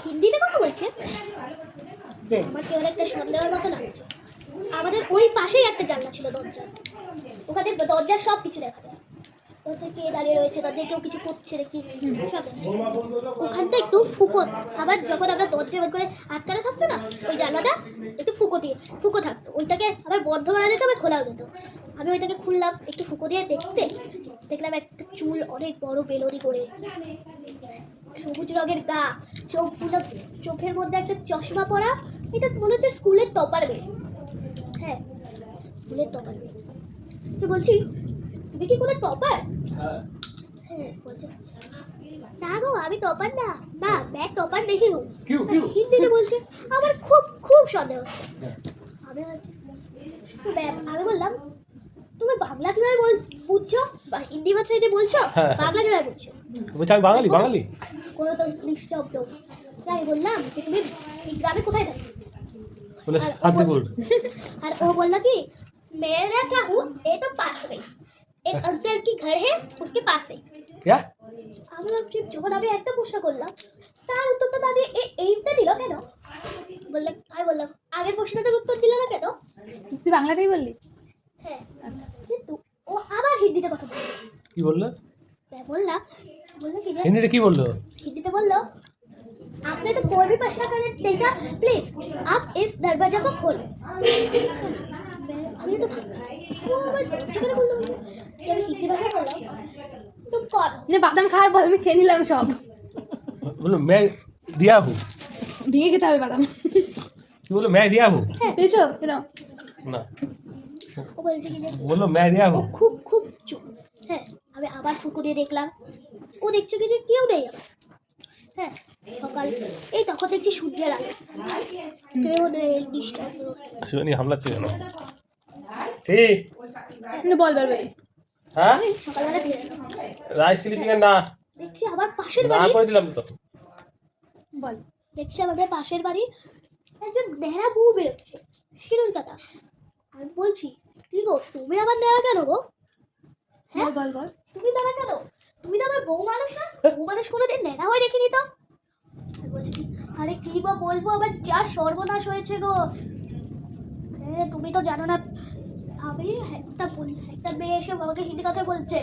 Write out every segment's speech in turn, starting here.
হিন্দিতে কথা বলছে, আমার কেবল একটা সন্দেহের মতো লাগছে। আমাদের ওই পাশেই একটা জানলা ছিল দরজা, ওখানে দরজার সব কিছু দেখা যায়। দরজায় কে দাঁড়িয়ে রয়েছে, দরজায় কেউ কিছু করছে নাকি সব ওখানটা একটু ফুকো। আবার যখন আমরা দরজা বের করে আটকানো থাকতো না, ওই জানলাটা একটু ফুকো থাকতো, ওইটাকে আবার বন্ধ করা যেত, আবার খোলাও যেত। আমি ওইটাকে খুললাম, একটু ফুকো দিয়ে দেখলাম একটা চুল অনেক বড় বেলনি করে, সবুজ রঙের গা, চোখগুলো, চোখের মধ্যে একটা চশমা পরা। এটা মনে হচ্ছে স্কুলের টপার মেয়ে। হ্যাঁ, স্কুলের টপার মেয়ে। তো বলছি, তুমি কি কোনো টপার? হ্যাঁ বলছে, না গো আমি টপার না, না मैं टॉपर नहीं हूँ। হিন্দিতে বলছে। আমার খুব খুব সন্দেহ হচ্ছে। আমি বললাম, তুমি বাংলা কিভাবে বুঝছো, বা হিন্দি ভাষায় যে বলছো বাংলা কিভাবে বুঝছো? বলছি আমি বাঙালি। কোনো তো ইংলিশ শব্দ। তাই বললাম যে তুমি এই গ্রামে কোথায় থাকো? বলে শান্তিপুর। আর ও বললো কি, मेरा क्या हूँ ये तो पास में एक अंकल की घर है उसके पास है। क्या? আমি ভাবছি যখন আমি একটা প্রশ্ন করলাম, তার উত্তরটা না দিয়ে এইটা দিল কেন? আমি বললাম আগের প্রশ্নটার উত্তর দিল না কেন? তুই বাংলাতেই বললি? হ্যাঁ, কিন্তু ও আবার হিন্দিতে কথা বলল। কি বললো? বললো কি যে হিন্দিতে কি বললো? हिंदी बोलो, आपने तो कोई भी प्रश्न करने देखा, प्लीज आप इस दरवाजा को खोलो। अभी तो जब हिंदी भाषा बोला तुम कौन? যে বাদাম খাওয়ার পর আমি খেয়ে নিলাম সব। বললো मैं रिया हूँ। ভেঙে খেতে হবে বাদাম। কি বললো मैं रिया हूँ? পেয়েছো কেন? না, ও বলছে কি যে বললো मैं रिया ও हूँ। খুব খুব চুপ। হ্যাঁ, আমি আবার ফুকু দিয়ে দেখলাম, ও দেখছে কি যে কেউ নেই আমার। হ্যাঁ, সকাল এই তখন দেখছি সূর্যের আলো, কেউ নেই, নিঃশব্দ। শিবানী হামলাচ্ছে কেন? ঠিক। বল বল বল। হ্যাঁ, সকালবেলা ফিরে এলাম, রাইস চিলি চিকেন না, দেখছি আবার পাশের না বাড়ি, করে দিলাম তো। বল। দেখছি আমাদের পাশের বাড়ি একজন নেড়া বউ বেরোচ্ছে, সিঁদুর কাটা। আমি বলছি, কি গো তুমি আবার নেড়া কেন গো? হ্যাঁ বল বল। তুমি নেড়া কেন? তুমি তো আমার বউ মানুষ না, বউ মানুষ কোনোদিন নেড়া হয়ে দেখিনি তো। আমি বলছি, আরে কি গো বলবো, আবার যা সর্বনাশ হয়েছে গো। হ্যাঁ, তুমি তো জানো না, আমি একটা মেয়ে এসে আমাকে হিন্দি কথা বলছে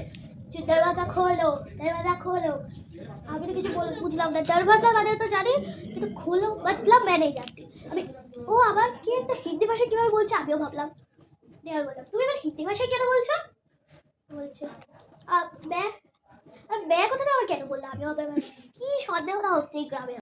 যে দরওয়াজা খোলো, দরওয়াজা খোলো। আমি তো কিছু বুঝলাম না, দরওয়াজা মানে তো জানি, কিন্তু খোলো মতলব मैं नहीं जानती। আমি ও আবার কি একটা হিন্দি ভাষা কিভাবে বলছে আমিও ভাবলাম। নেওয়ার বললাম, তুমি আবার হিন্দি ভাষায় কেন বলছো? বলছে मैं কথাটা আবার কেন বললাম? আমিও আবার কি সন্দেহ না হচ্ছে এই গ্রামে।